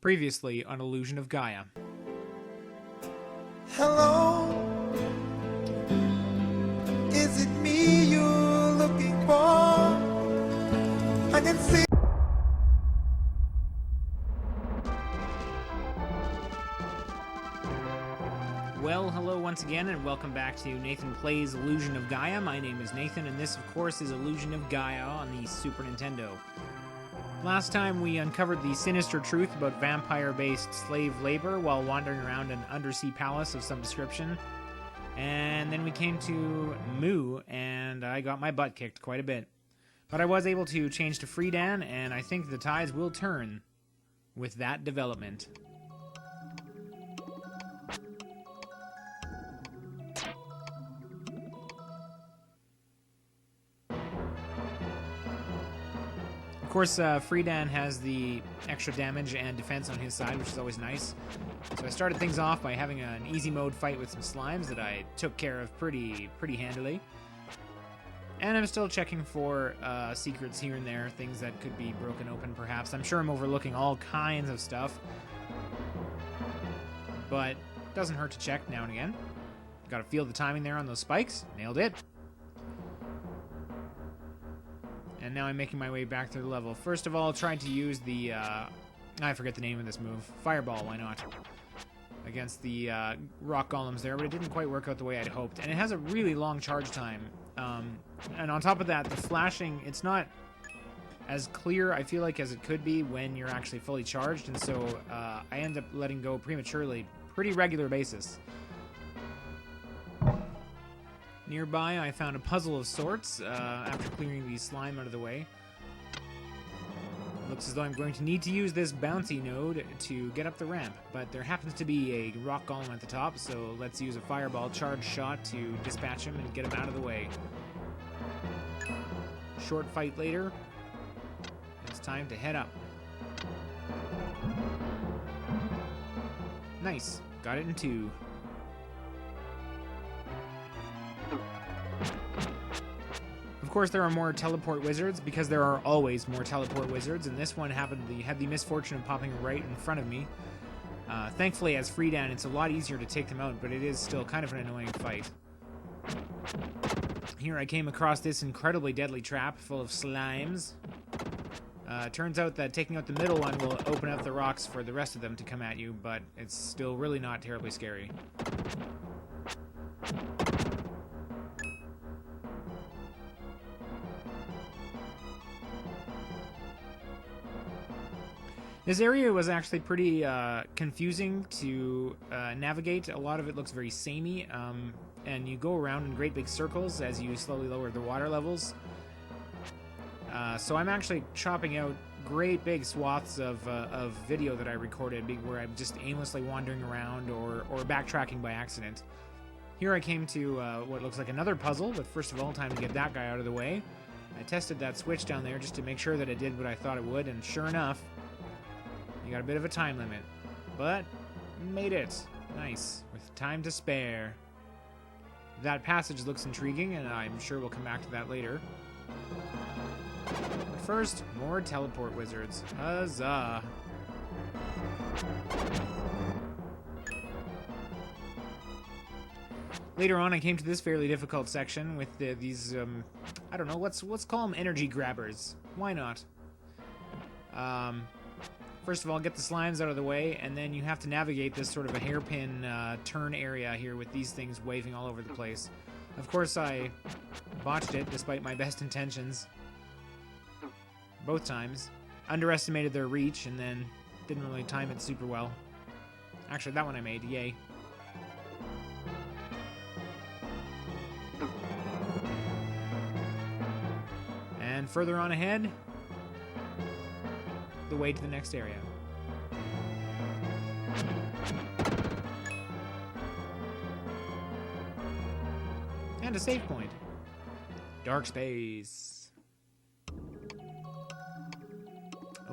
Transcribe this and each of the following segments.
Previously on Illusion of Gaia. Hello, is it me you're looking for? I can see. Well, hello once again, and welcome back to Nathan Plays Illusion of Gaia. My name is Nathan, and this, of course, is Illusion of Gaia on the Super Nintendo. Last time, we uncovered the sinister truth about vampire-based slave labor while wandering around an undersea palace of some description. And then we came to Mu, and I got my butt kicked quite a bit. But I was able to change to Freedan, and I think the tides will turn with that development. Of course, Freedan has the extra damage and defense on his side, which is always nice. So I started things off by having an easy mode fight with some slimes that I took care of pretty handily. And I'm still checking for secrets here and there, things that could be broken open perhaps. I'm sure I'm overlooking all kinds of stuff, but it doesn't hurt to check now and again. Gotta feel the timing there on those spikes. Nailed it. And now I'm making my way back through the level. First of all, tried to use the, I forget the name of this move. Fireball, why not? Against the rock golems there, but it didn't quite work out the way I'd hoped. And it has a really long charge time. And on top of that, the flashing, it's not as clear, I feel like, as it could be when you're actually fully charged. And so I end up letting go prematurely, pretty regular basis. Nearby, I found a puzzle of sorts after clearing the slime out of the way. Looks as though I'm going to need to use this bouncy node to get up the ramp, but there happens to be a rock golem at the top, so let's use a fireball charge shot to dispatch him and get him out of the way. Short fight later. It's time to head up. Nice. Got it in two. Of course, there are more teleport wizards, because there are always more teleport wizards, and this one had the misfortune of popping right in front of me. Thankfully, as Freedan, it's a lot easier to take them out, but it is still kind of an annoying fight. Here I came across this incredibly deadly trap full of slimes. Turns out that taking out the middle one will open up the rocks for the rest of them to come at you, but it's still really not terribly scary. This area was actually pretty confusing to navigate. A lot of it looks very samey, and you go around in great big circles as you slowly lower the water levels. So I'm actually chopping out great big swaths of video that I recorded where I'm just aimlessly wandering around or backtracking by accident. Here I came to what looks like another puzzle, but first of all, time to get that guy out of the way. I tested that switch down there just to make sure that it did what I thought it would, and sure enough, you got a bit of a time limit, but made it. Nice, with time to spare. That passage looks intriguing, and I'm sure we'll come back to that later. But first, more teleport wizards. Huzzah! Later on, I came to this fairly difficult section with these, I don't know, let's call them energy grabbers. Why not? First of all, get the slimes out of the way, and then you have to navigate this sort of a hairpin turn area here with these things waving all over the place. Of course, I botched it despite my best intentions. Both times. Underestimated their reach, and then didn't really time it super well. Actually, that one I made. Yay. And further on ahead, the way to the next area. And a save point. Dark space.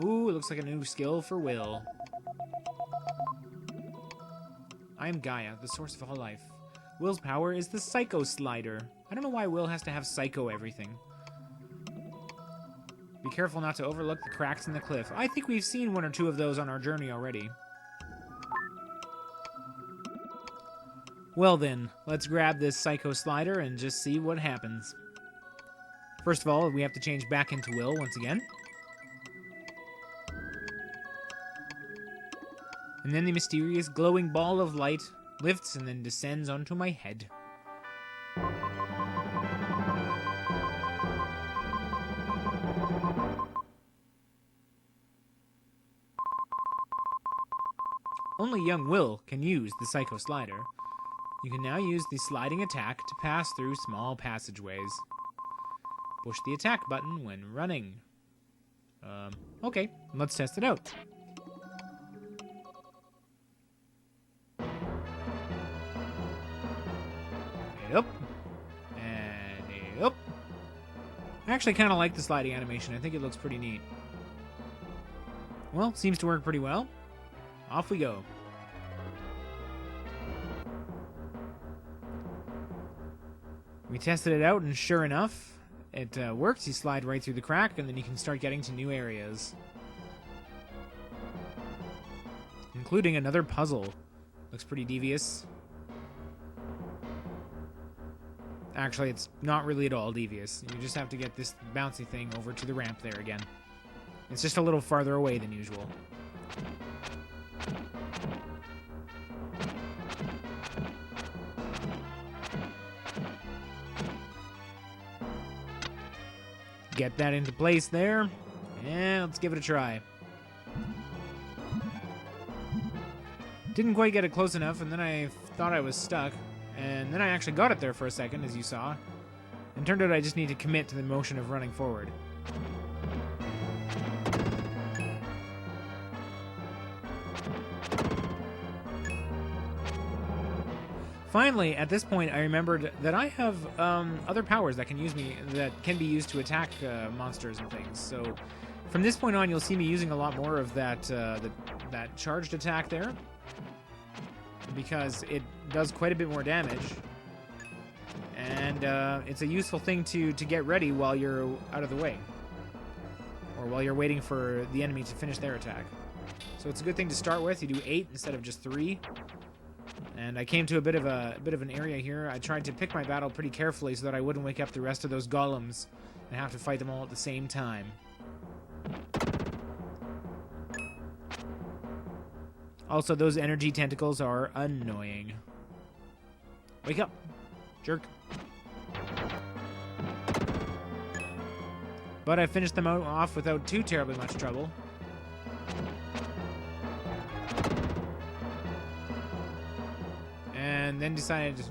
Ooh, it looks like a new skill for Will. I am Gaia, the source of all life. Will's power is the Psycho Slider. I don't know why Will has to have Psycho everything. Be careful not to overlook the cracks in the cliff. I think we've seen one or two of those on our journey already. Well then, let's grab this Psycho Slider and just see what happens. First of all, we have to change back into Will once again. And then the mysterious glowing ball of light lifts and then descends onto my head. Only young Will can use the Psycho Slider. You can now use the sliding attack to pass through small passageways. Push the attack button when running. Okay, let's test it out. Up. And up. I actually kind of like the sliding animation. I think it looks pretty neat. Well, seems to work pretty well. Off we go. We tested it out, and sure enough, it works. You slide right through the crack, and then you can start getting to new areas. Including another puzzle. Looks pretty devious. Actually, it's not really at all devious. You just have to get this bouncy thing over to the ramp there again. It's just a little farther away than usual. Get that into place there, and let's give it a try. Didn't quite get it close enough, and then I thought I was stuck, and then I actually got it there for a second, as you saw, and turned out I just need to commit to the motion of running forward. Finally, at this point, I remembered that I have other powers that can be used to attack monsters and things. So, from this point on, you'll see me using a lot more of that that charged attack there, because it does quite a bit more damage, and it's a useful thing to get ready while you're out of the way, or while you're waiting for the enemy to finish their attack. So it's a good thing to start with. You do 8 instead of just 3. And I came to a bit of an area here. I tried to pick my battle pretty carefully so that I wouldn't wake up the rest of those golems and have to fight them all at the same time. Also, those energy tentacles are annoying. Wake up, jerk. But I finished them off without too terribly much trouble. And then decided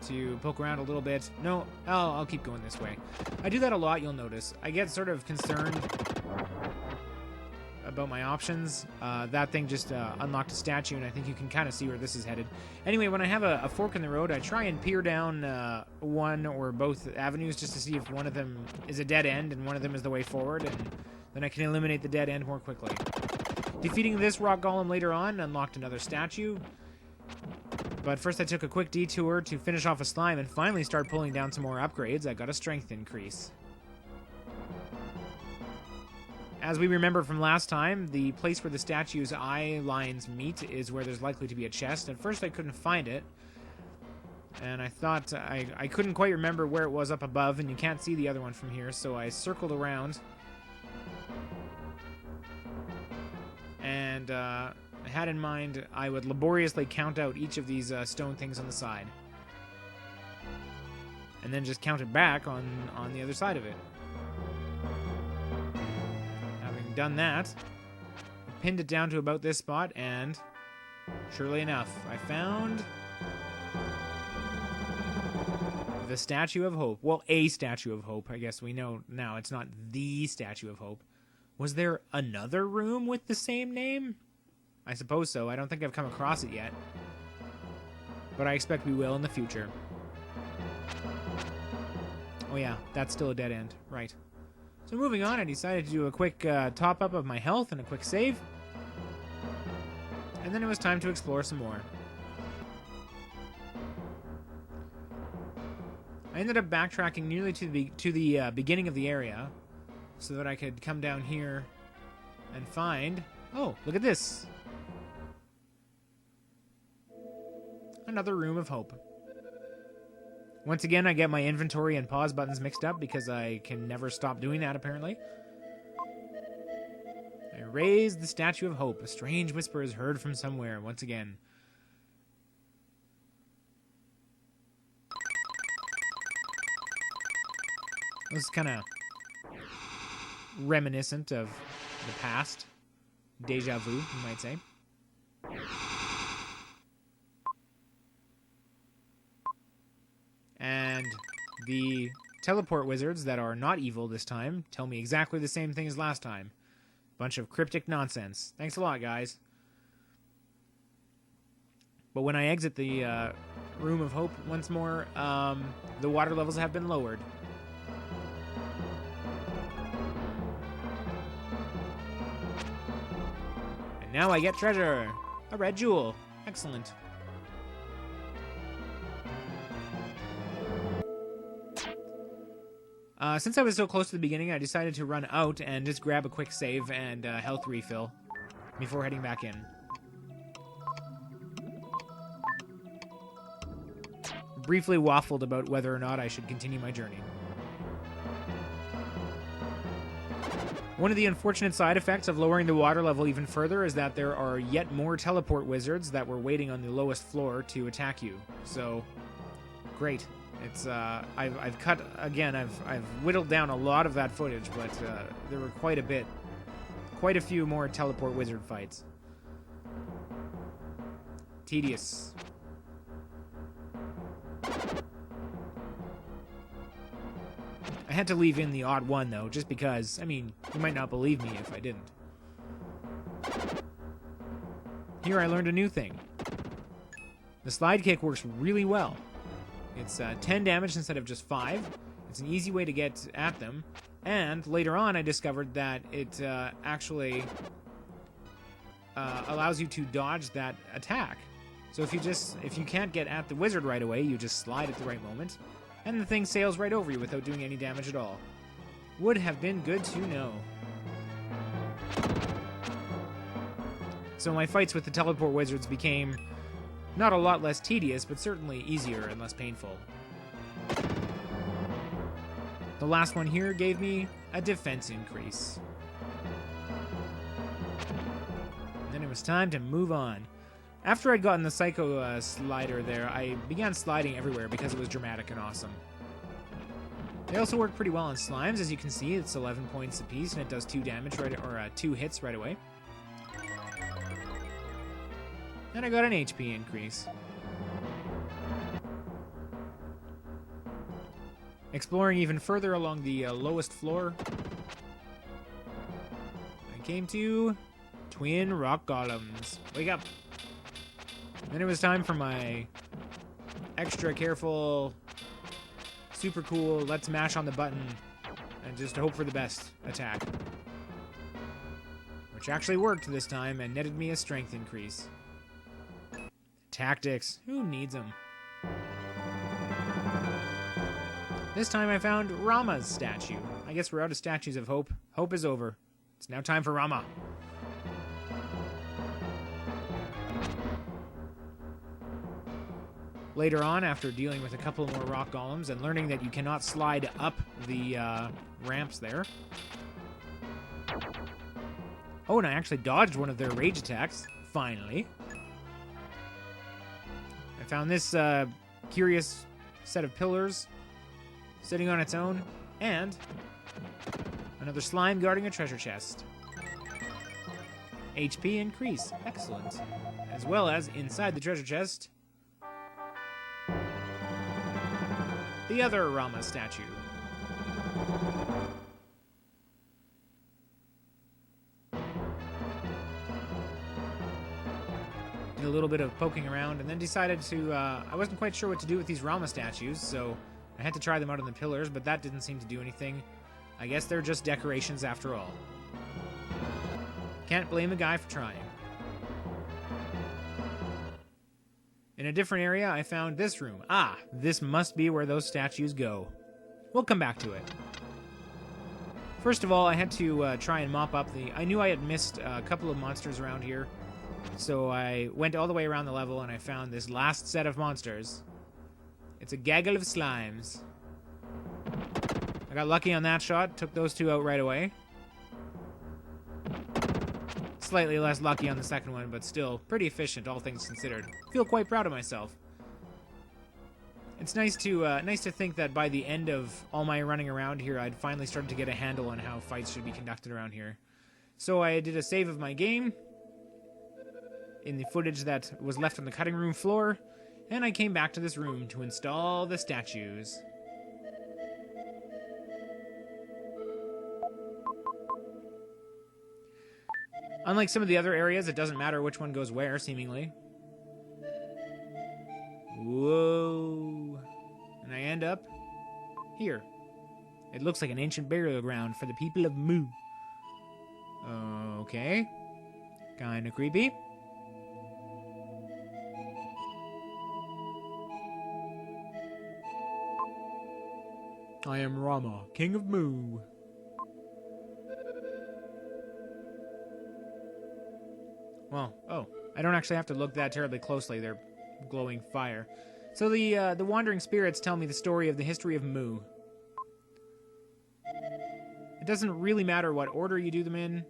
to poke around a little bit. No, I'll keep going this way. I do that a lot, you'll notice. I get sort of concerned about my options. That thing just unlocked a statue, and I think you can kind of see where this is headed. Anyway, when I have a fork in the road, I try and peer down one or both avenues just to see if one of them is a dead end and one of them is the way forward, and then I can eliminate the dead end more quickly. Defeating this rock golem later on unlocked another statue. But first I took a quick detour to finish off a slime and finally start pulling down some more upgrades. I got a strength increase. As we remember from last time, the place where the statue's eye lines meet is where there's likely to be a chest. At first I couldn't find it, and I thought I couldn't quite remember where it was up above, and you can't see the other one from here, so I circled around and had in mind I would laboriously count out each of these stone things on the side, and then just count it back on the other side of it. Having done that, I pinned it down to about this spot, and surely enough, I found the Statue of Hope. Well, a Statue of Hope. I guess we know now it's not the Statue of Hope. Was there another room with the same name? I suppose so. I don't think I've come across it yet, but I expect we will in the future. Oh yeah, that's still a dead end. Right. So moving on, I decided to do a quick top-up of my health and a quick save. And then it was time to explore some more. I ended up backtracking nearly to the beginning of the area, so that I could come down here and find... Oh, look at this. Another room of hope. Once again, I get my inventory and pause buttons mixed up because I can never stop doing that, apparently. I raise the Statue of Hope. A strange whisper is heard from somewhere, once again. This is kind of reminiscent of the past. Deja vu, you might say. And the teleport wizards that are not evil this time tell me exactly the same thing as last time. Bunch of cryptic nonsense. Thanks a lot, guys. But when I exit the Room of Hope once more, the water levels have been lowered. And now I get treasure. A red jewel. Excellent. Since I was so close to the beginning, I decided to run out and just grab a quick save and health refill before heading back in. Briefly waffled about whether or not I should continue my journey. One of the unfortunate side effects of lowering the water level even further is that there are yet more teleport wizards that were waiting on the lowest floor to attack you. So, great. It's I've cut again. I've whittled down a lot of that footage, but there were quite a few more teleport wizard fights. Tedious. I had to leave in the odd one though, just because. I mean, you might not believe me if I didn't. Here I learned a new thing. The slide kick works really well. It's 10 damage instead of just 5. It's an easy way to get at them. And later on, I discovered that it actually allows you to dodge that attack. So if you can't get at the wizard right away, you just slide at the right moment, and the thing sails right over you without doing any damage at all. Would have been good to know. So my fights with the teleport wizards became not a lot less tedious, but certainly easier and less painful. The last one here gave me a defense increase. And then it was time to move on. After I'd gotten the Psycho slider there, I began sliding everywhere because it was dramatic and awesome. They also work pretty well on slimes. As you can see, it's 11 points apiece, and it does 2 damage or 2 hits right away. And I got an HP increase. Exploring even further along the lowest floor, I came to twin rock golems. Wake up! Then it was time for my extra careful, super cool, let's mash on the button and just hope for the best attack. Which actually worked this time and netted me a strength increase. Tactics. Who needs them? This time I found Rama's statue. I guess we're out of statues of hope. Hope is over. It's now time for Rama. Later on, after dealing with a couple more rock golems and learning that you cannot slide up the ramps there. Oh, and I actually dodged one of their rage attacks. Finally. I found this curious set of pillars sitting on its own, and another slime guarding a treasure chest. HP increase. Excellent. As well as inside the treasure chest, the other Rama statue. Did a little bit of poking around and then decided to, I wasn't quite sure what to do with these Rama statues, so I had to try them out on the pillars, but that didn't seem to do anything. I guess they're just decorations after all. Can't blame a guy for trying. In a different area, I found this room. Ah, this must be where those statues go. We'll come back to it. First of all, I had to try and mop up the... I knew I had missed a couple of monsters around here, so I went all the way around the level and I found this last set of monsters. It's a gaggle of slimes. I got lucky on that shot, took those two out right away. Slightly less lucky on the second one, but still pretty efficient, all things considered. Feel quite proud of myself. It's nice to think that by the end of all my running around here, I'd finally started to get a handle on how fights should be conducted around here. So I did a save of my game in the footage that was left on the cutting room floor, and I came back to this room to install the statues. Unlike some of the other areas, it doesn't matter which one goes where, seemingly. Whoa. And I end up here. It looks like an ancient burial ground for the people of Mu. Okay. Kinda creepy. I am Rama, king of Mu. Well, oh, I don't actually have to look that terribly closely. They're glowing fire. So the wandering spirits tell me the story of the history of Mu. It doesn't really matter what order you do them in,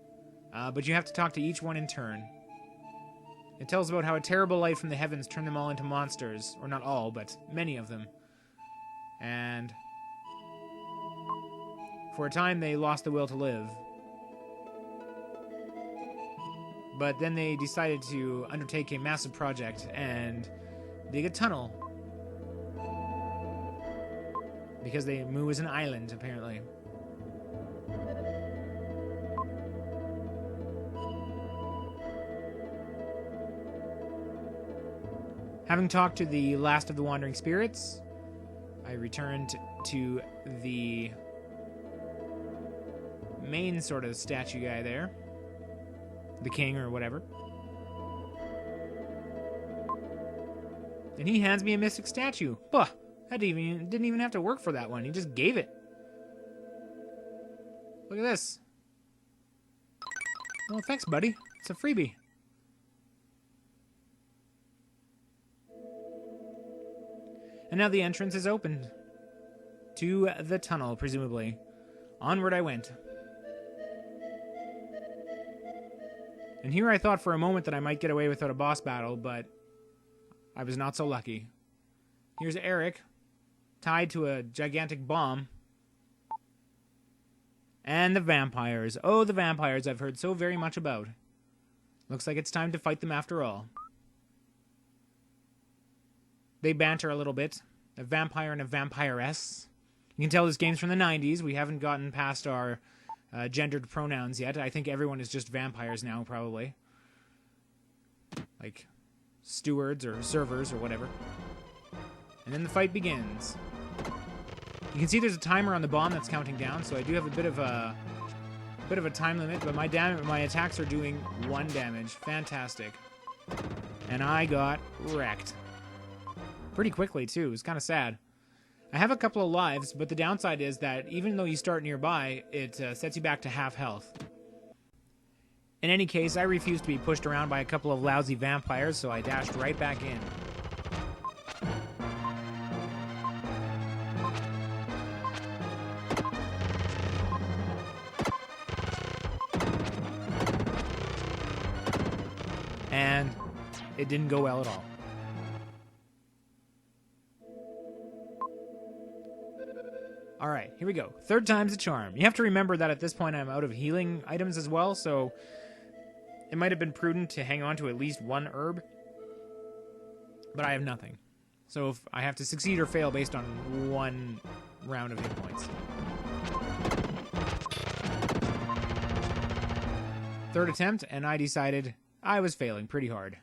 but you have to talk to each one in turn. It tells about how a terrible light from the heavens turned them all into monsters. Or not all, but many of them. And for a time they lost the will to live. But then they decided to undertake a massive project and dig a tunnel. Because Mu is an island, apparently. Having talked to the last of the wandering spirits, I returned to the main sort of statue guy there. The king or whatever. And he hands me a mystic statue. Bah! I didn't even have to work for that one. He just gave it. Look at this. Oh, thanks, buddy. It's a freebie. And now the entrance is opened. To the tunnel, presumably. Onward I went. And here I thought for a moment that I might get away without a boss battle, but I was not so lucky. Here's Eric, tied to a gigantic bomb. And the vampires. Oh, the vampires I've heard so very much about. Looks like it's time to fight them after all. They banter a little bit. A vampire and a vampiress. You can tell this game's from the 90s. We haven't gotten past our gendered pronouns yet. I think everyone is just vampires now, probably. Like stewards or servers or whatever. And then the fight begins. You can see there's a timer on the bomb that's counting down, so I do have a bit of a time limit, but my attacks are doing 1 damage. Fantastic. And I got wrecked. Pretty quickly, too. It's kind of sad. I have a couple of lives, but the downside is that even though you start nearby, it sets you back to half health. In any case, I refused to be pushed around by a couple of lousy vampires, so I dashed right back in. And it didn't go well at all. Alright, here we go. 3rd time's a charm. You have to remember that at this point I'm out of healing items as well, so it might have been prudent to hang on to at least 1 herb. But I have nothing. So if I have to succeed or fail based on 1 round of hit points. 3rd attempt, and I decided I was failing pretty hard.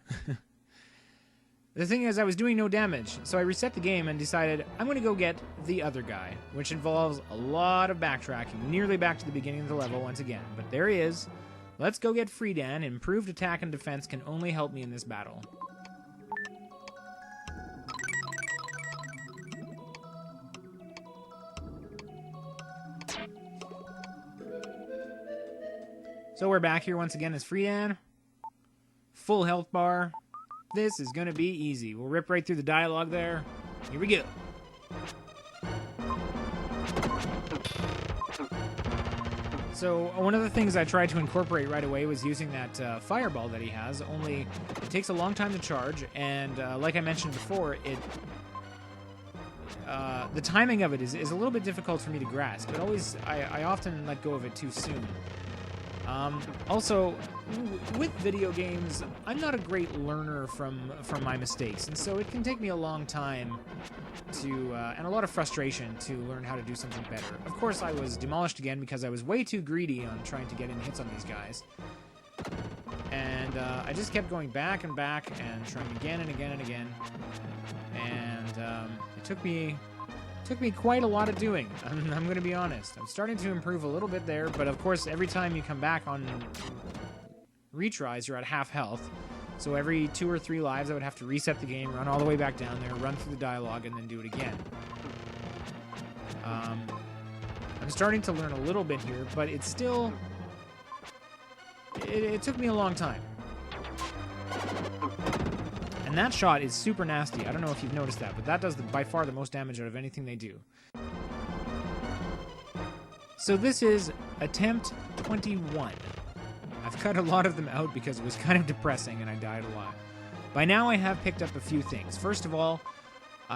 The thing is, I was doing no damage, so I reset the game and decided I'm going to go get the other guy, which involves a lot of backtracking, nearly back to the beginning of the level once again. But there he is. Let's go get Friedan. Improved attack and defense can only help me in this battle. So we're back here once again as Friedan. Full health bar. This is going to be easy. We'll rip right through the dialogue there. Here we go. So one of the things I tried to incorporate right away was using that fireball that he has, only it takes a long time to charge, and like I mentioned before, the timing of it is a little bit difficult for me to grasp. I often let go of it too soon. Also, with video games, I'm not a great learner from my mistakes, and so it can take me a long time to, and a lot of frustration to learn how to do something better. Of course, I was demolished again because I was way too greedy on trying to get in hits on these guys. And I just kept going back and back and trying again and again and again. And it took me quite a lot of doing. I'm going to be honest. I'm starting to improve a little bit there, but of course, every time you come back on retries, you're at half health. So every 2 or 3 lives, I would have to reset the game, run all the way back down there, run through the dialogue, and then do it again. I'm starting to learn a little bit here, but it's still... It took me a long time. And that shot is super nasty. I don't know if you've noticed that, but that does by far the most damage out of anything they do. So this is attempt 21. I've cut a lot of them out because it was kind of depressing and I died a lot. By now I have picked up a few things. First of all,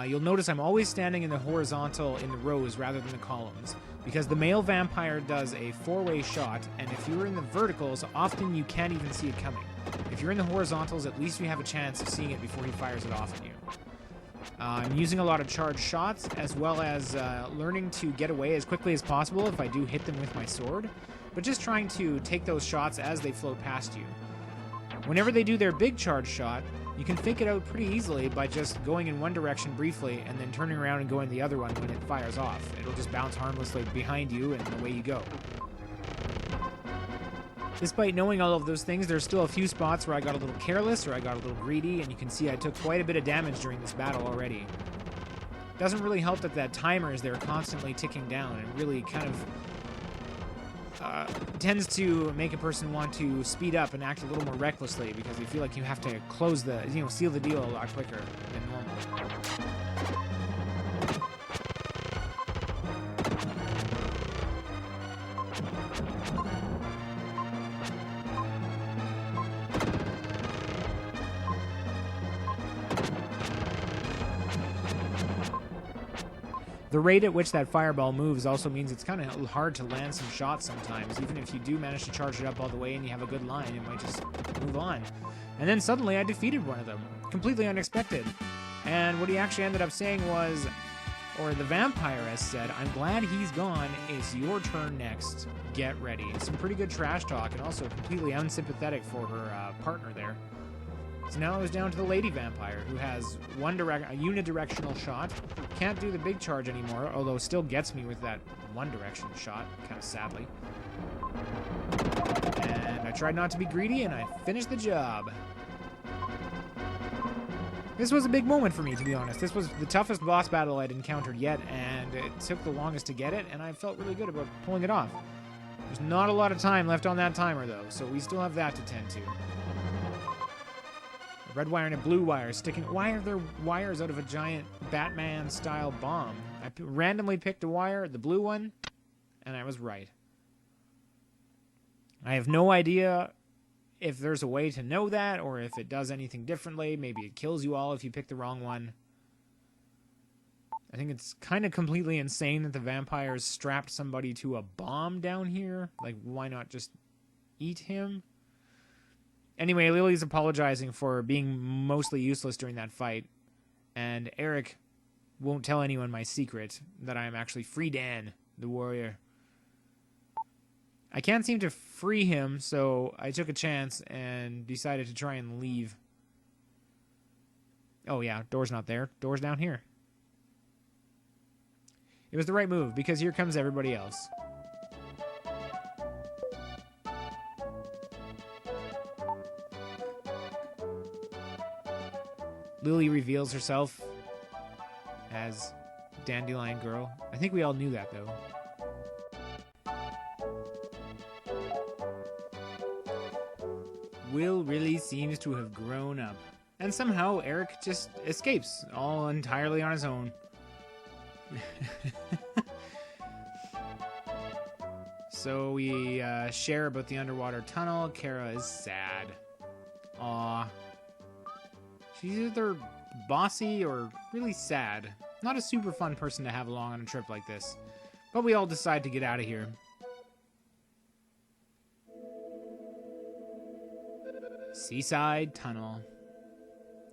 you'll notice I'm always standing in the horizontal in the rows rather than the columns, because the male vampire does a 4-way shot, and if you're in the verticals, often you can't even see it coming. If you're in the horizontals, at least you have a chance of seeing it before he fires it off at you. I'm using a lot of charged shots, as well as learning to get away as quickly as possible if I do hit them with my sword, but just trying to take those shots as they float past you. Whenever they do their big charge shot, you can fake it out pretty easily by just going in one direction briefly and then turning around and going the other one when it fires off. It'll just bounce harmlessly behind you and away you go. Despite knowing all of those things, there's still a few spots where I got a little careless or I got a little greedy, and you can see I took quite a bit of damage during this battle already. Doesn't really help that timer is there constantly ticking down, and really kind of tends to make a person want to speed up and act a little more recklessly because they feel like you have to close the, seal the deal a lot quicker than normal. The rate at which that fireball moves also means it's kind of hard to land some shots sometimes. Even if you do manage to charge it up all the way and you have a good line, it might just move on. And then suddenly I defeated one of them. Completely unexpected. And what he actually ended up saying was, or the vampire has said, "I'm glad he's gone. It's your turn next. Get ready." Some pretty good trash talk, and also completely unsympathetic for her partner there. So now it was down to the lady vampire, who has a unidirectional shot. Can't do the big charge anymore, although still gets me with that one direction shot, kind of sadly. And I tried not to be greedy, and I finished the job. This was a big moment for me, to be honest. This was the toughest boss battle I'd encountered yet, and it took the longest to get it, and I felt really good about pulling it off. There's not a lot of time left on that timer, though, so we still have that to tend to. Red wire and a blue wire sticking. Why are there wires out of a giant Batman-style bomb? I randomly picked a wire, the blue one, and I was right. I have no idea if there's a way to know that, or if it does anything differently. Maybe it kills you all if you pick the wrong one. I think it's kind of completely insane that the vampires strapped somebody to a bomb down here. Like, why not just eat him? Anyway, Lily's apologizing for being mostly useless during that fight, and Eric won't tell anyone my secret, that I am actually Friedan, the warrior. I can't seem to free him, so I took a chance and decided to try and leave. Oh yeah, door's not there. Door's down here. It was the right move, because here comes everybody else. Lily reveals herself as Dandelion Girl. I think we all knew that, though. Will really seems to have grown up. And somehow Eric just escapes, all entirely on his own. So we share about the underwater tunnel. Kara is sad. Aw. She's either bossy or really sad. Not a super fun person to have along on a trip like this. But we all decide to get out of here. Seaside Tunnel.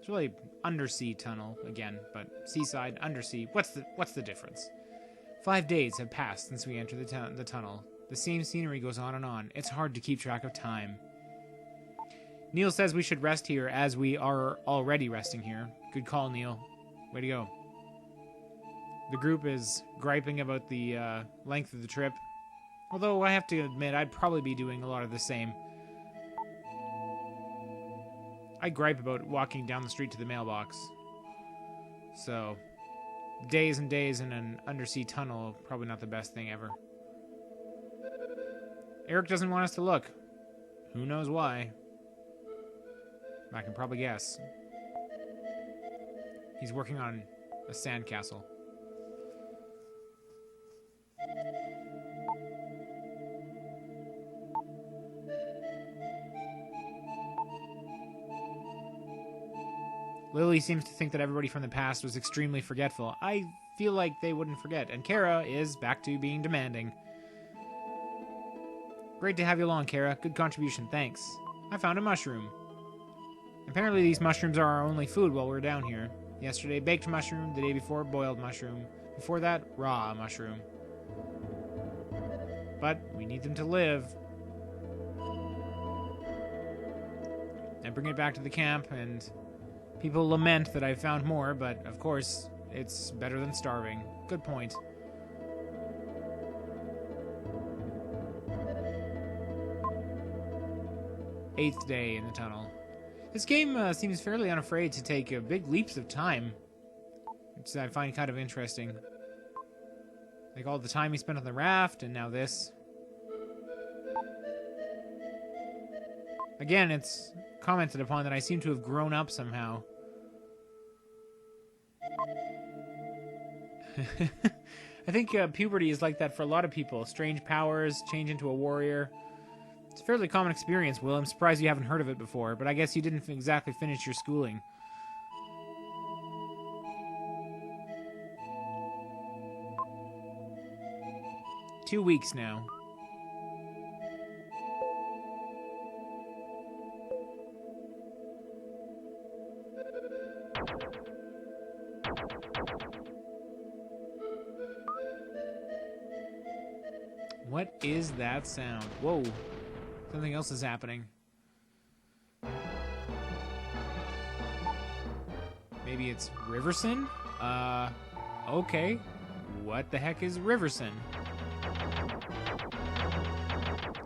It's really undersea tunnel again, but seaside, undersea. What's the difference? 5 days have passed since we entered the tunnel. The same scenery goes on and on. It's hard to keep track of time. Neil says we should rest here as we are already resting here. Good call, Neil. Way to go. The group is griping about the length of the trip. Although I have to admit, I'd probably be doing a lot of the same. I gripe about walking down the street to the mailbox. So, days and days in an undersea tunnel, probably not the best thing ever. Eric doesn't want us to look. Who knows why? I can probably guess. He's working on a sandcastle. Lily seems to think that everybody from the past was extremely forgetful. I feel like they wouldn't forget, and Kara is back to being demanding. Great to have you along, Kara. Good contribution, thanks. I found a mushroom. Apparently these mushrooms are our only food while we're down here. Yesterday, baked mushroom. The day before, boiled mushroom. Before that, raw mushroom. But we need them to live. I bring it back to the camp, and people lament that I found more, but of course, it's better than starving. Good point. Eighth day in the tunnel. This game seems fairly unafraid to take big leaps of time, which I find kind of interesting. Like all the time he spent on the raft, and now this. Again, it's commented upon that I seem to have grown up somehow. I think puberty is like that for a lot of people. Strange powers, change into a warrior. It's a fairly common experience, Will. I'm surprised you haven't heard of it before, but I guess you didn't exactly finish your schooling. Two weeks now. What is that sound? Whoa. Something else is happening. Maybe it's Riverson? Okay. What the heck is Riverson?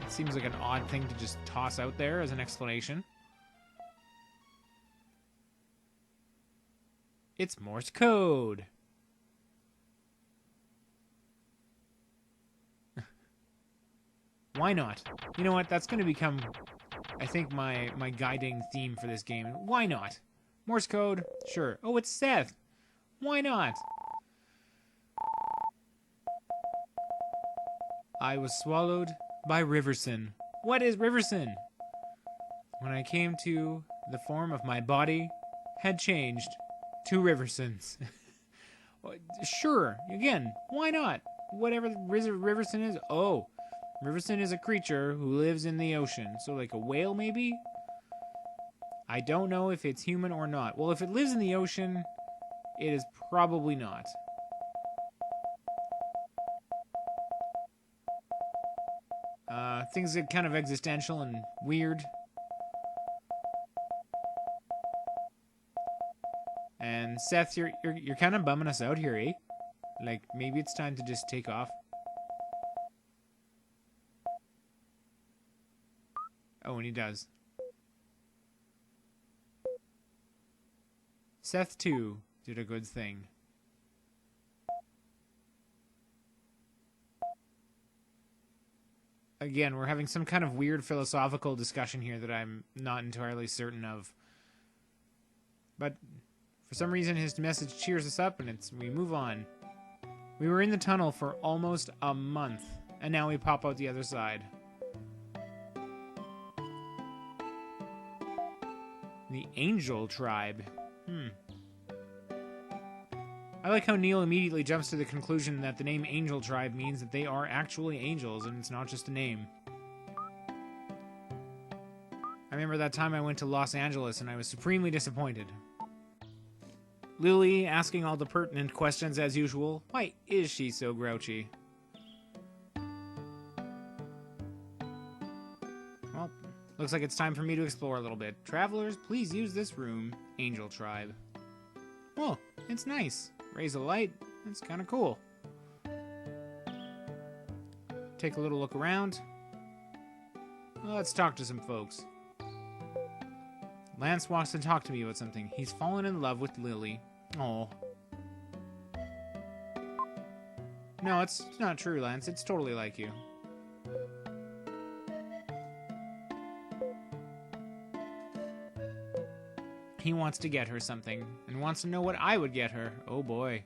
It seems like an odd thing to just toss out there as an explanation. It's Morse code. Why not? You know what? That's going to become, I think, my guiding theme for this game. Why not? Morse code? Sure. Oh, it's Seth. Why not? I was swallowed by Riverson. What is Riverson? When I came to, the form of my body had changed to Riverson's. Sure. Again, why not? Whatever Riverson is. Oh. Riverson is a creature who lives in the ocean. So like a whale, maybe? I don't know if it's human or not. Well, if it lives in the ocean, it is probably not. Things get kind of existential and weird. And Seth, you're kind of bumming us out here, eh? Like, maybe it's time to just take off. Oh, and he does. Seth, too, did a good thing. Again, we're having some kind of weird philosophical discussion here that I'm not entirely certain of. But for some reason, his message cheers us up, and we move on. We were in the tunnel for almost a month, and now we pop out the other side. The Angel Tribe. I like how Neil immediately jumps to the conclusion that the name Angel Tribe means that they are actually angels and it's not just a name. I remember that time I went to Los Angeles and I was supremely disappointed. Lily asking all the pertinent questions as usual. Why is she so grouchy? Well, looks like it's time for me to explore a little bit. Travelers, please use this room. Angel Tribe. Oh, it's nice. Raise a light. That's kind of cool. Take a little look around. Well, let's talk to some folks. Lance wants to talk to me about something. He's fallen in love with Lily. Oh. No, it's not true, Lance. It's totally like you. He wants to get her something, and wants to know what I would get her. Oh boy.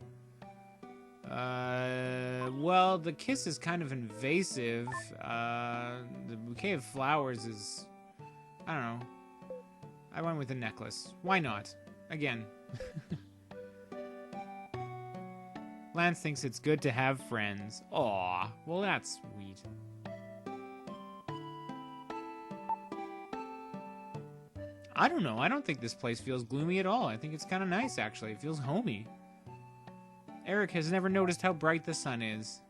Well, the kiss is kind of invasive. The bouquet of flowers is... I don't know. I went with a necklace. Why not? Again. Lance thinks it's good to have friends. Aw, well that's sweet. I don't know. I don't think this place feels gloomy at all. I think it's kind of nice, actually. It feels homey. Eric has never noticed how bright the sun is.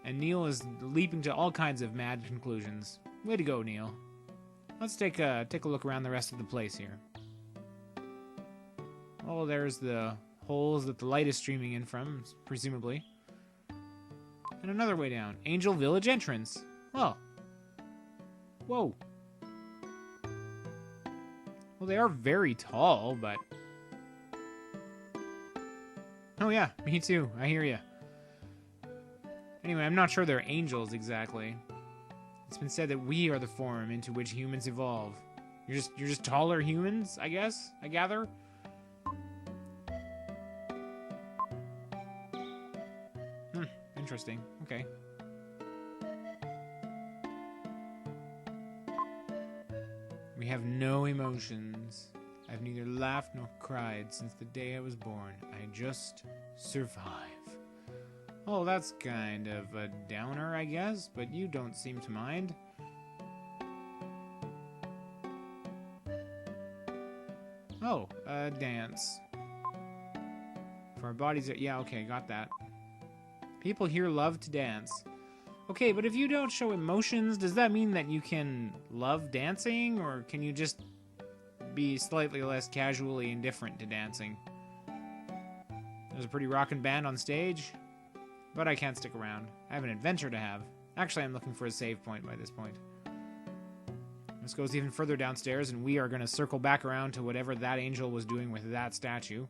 And Neil is leaping to all kinds of mad conclusions. Way to go, Neil. Let's take a look around the rest of the place here. Oh, there's the holes that the light is streaming in from, presumably. And another way down. Angel Village entrance. Well. Whoa. Well, they are very tall, but... Oh yeah, me too. I hear ya. Anyway, I'm not sure they're angels exactly. It's been said that we are the form into which humans evolve. You're just taller humans, I guess? I gather? Interesting. Okay. We have no emotions. I've neither laughed nor cried since the day I was born. I just survive. Oh, that's kind of a downer, I guess, but you don't seem to mind. Oh, dance. For our bodies, yeah, okay, got that. People here love to dance. Okay, but if you don't show emotions, does that mean that you can love dancing, or can you just be slightly less casually indifferent to dancing? There's a pretty rockin' band on stage, but I can't stick around. I have an adventure to have. Actually, I'm looking for a save point by this point. This goes even further downstairs, and we are going to circle back around to whatever that angel was doing with that statue.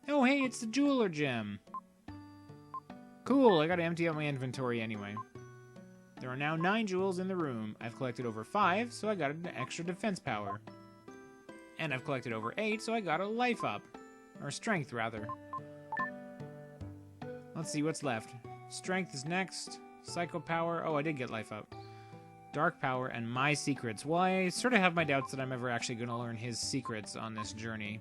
Oh, hey, it's the jeweler gem. Cool, I gotta empty out my inventory anyway. There are now 9 jewels in the room. I've collected over 5, so I got an extra defense power. And I've collected over 8, so I got a life up. Or strength, rather. Let's see what's left. Strength is next. Psycho power. Oh, I did get life up. Dark power and my secrets. Well, I sort of have my doubts that I'm ever actually going to learn his secrets on this journey.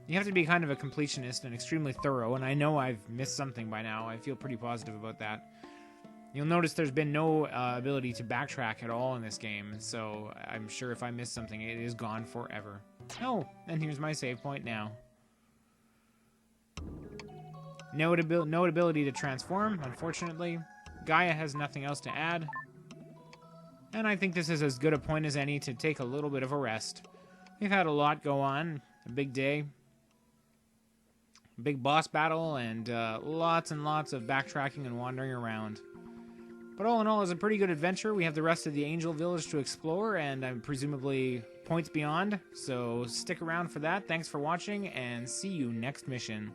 You have to be kind of a completionist and extremely thorough, and I know I've missed something by now. I feel pretty positive about that. You'll notice there's been no ability to backtrack at all in this game, so I'm sure if I miss something, it is gone forever. Oh, and here's my save point now. No ability to transform, unfortunately. Gaia has nothing else to add. And I think this is as good a point as any to take a little bit of a rest. We've had a lot go on, a big day. Big boss battle, and lots and lots of backtracking and wandering around. But all in all, it's a pretty good adventure. We have the rest of the Angel Village to explore, and presumably points beyond. So stick around for that. Thanks for watching, and see you next mission.